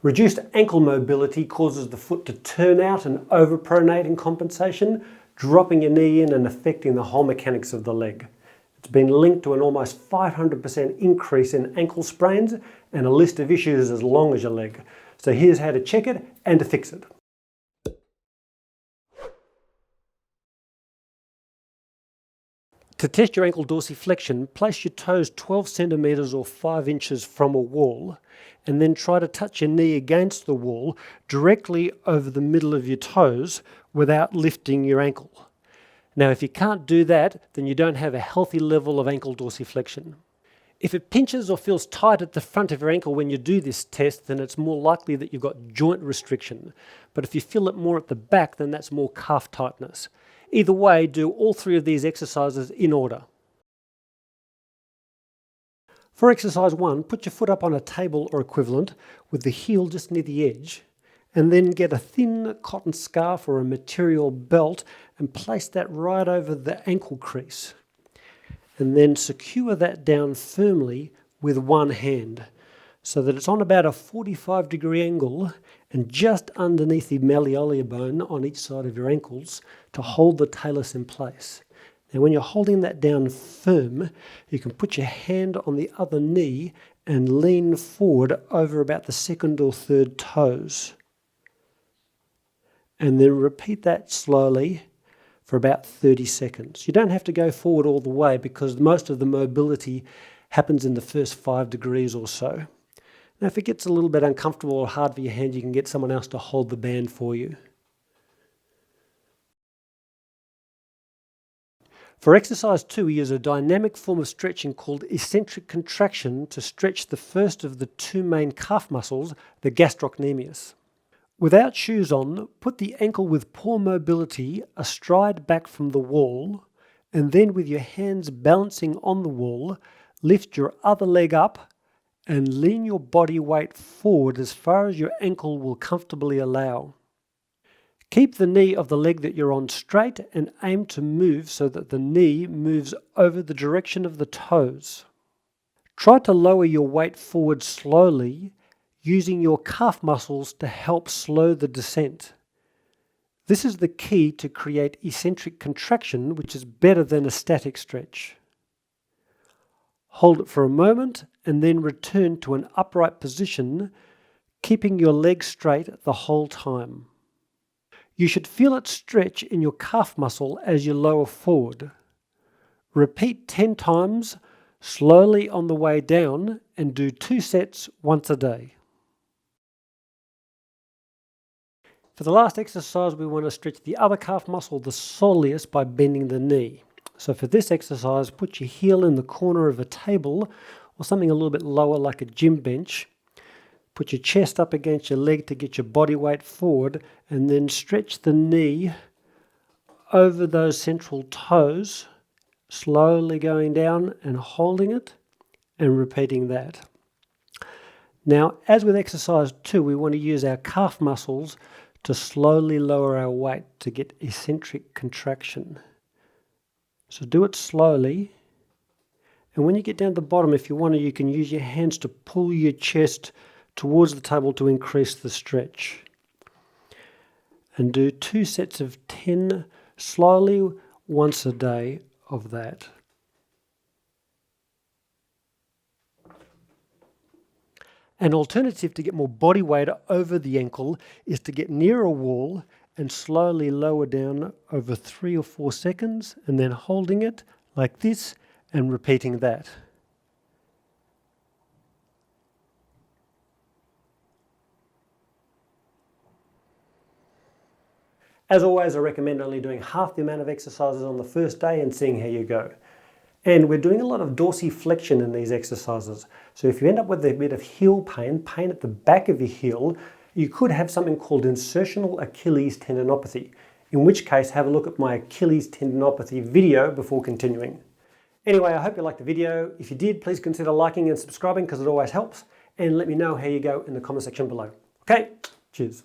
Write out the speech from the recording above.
Reduced ankle mobility causes the foot to turn out and overpronate in compensation, dropping your knee in and affecting the whole mechanics of the leg. It's been linked to an almost 500% increase in ankle sprains and a list of issues as long as your leg. So here's how to check it and to fix it. To test your ankle dorsiflexion, place your toes 12 centimeters or 5 inches from a wall and then try to touch your knee against the wall directly over the middle of your toes without lifting your ankle. Now, if you can't do that, then you don't have a healthy level of ankle dorsiflexion. If it pinches or feels tight at the front of your ankle when you do this test, then it's more likely that you've got joint restriction. But if you feel it more at the back, then that's more calf tightness. Either way, do all 3 of these exercises in order. For exercise 1, put your foot up on a table or equivalent with the heel just near the edge, and then get a thin cotton scarf or a material belt and place that right over the ankle crease. And then secure that down firmly with one hand so that it's on about a 45-degree angle and just underneath the malleolus bone on each side of your ankles to hold the talus in place. Now when you're holding that down firm, you can put your hand on the other knee and lean forward over about the 2nd or 3rd toes. And then repeat that slowly for about 30 seconds. You don't have to go forward all the way because most of the mobility happens in the first 5 degrees or so. Now if it gets a little bit uncomfortable or hard for your hand, you can get someone else to hold the band for you. For exercise 2, we use a dynamic form of stretching called eccentric contraction to stretch the first of the 2 main calf muscles, the gastrocnemius. Without shoes on, put the ankle with poor mobility astride back from the wall, and then with your hands balancing on the wall, lift your other leg up and lean your body weight forward as far as your ankle will comfortably allow. Keep the knee of the leg that you're on straight and aim to move so that the knee moves over the direction of the toes. Try to lower your weight forward slowly, using your calf muscles to help slow the descent. This is the key to create eccentric contraction, which is better than a static stretch. Hold it for a moment and then return to an upright position, keeping your leg straight the whole time. You should feel it stretch in your calf muscle as you lower forward. Repeat 10 times, slowly on the way down, and do 2 sets once a day. For the last exercise, we want to stretch the other calf muscle, the soleus, by bending the knee. So for this exercise, put your heel in the corner of a table or something a little bit lower like a gym bench. Put your chest up against your leg to get your body weight forward, and then stretch the knee over those central toes, slowly going down and holding it and repeating that. Now, as with exercise 2, we want to use our calf muscles to slowly lower our weight to get eccentric contraction. So do it slowly. And when you get down to the bottom, if you want to, you can use your hands to pull your chest towards the table to increase the stretch. And do 2 sets of 10 slowly once a day of that. An alternative to get more body weight over the ankle is to get near a wall and slowly lower down over 3 or 4 seconds and then holding it like this and repeating that. As always, I recommend only doing half the amount of exercises on the first day and seeing how you go. And we're doing a lot of dorsiflexion in these exercises. So if you end up with a bit of heel pain at the back of your heel, you could have something called insertional Achilles tendinopathy, in which case have a look at my Achilles tendinopathy video before continuing. Anyway, I hope you liked the video. If you did, please consider liking and subscribing because it always helps, and let me know how you go in the comment section below. Okay, cheers.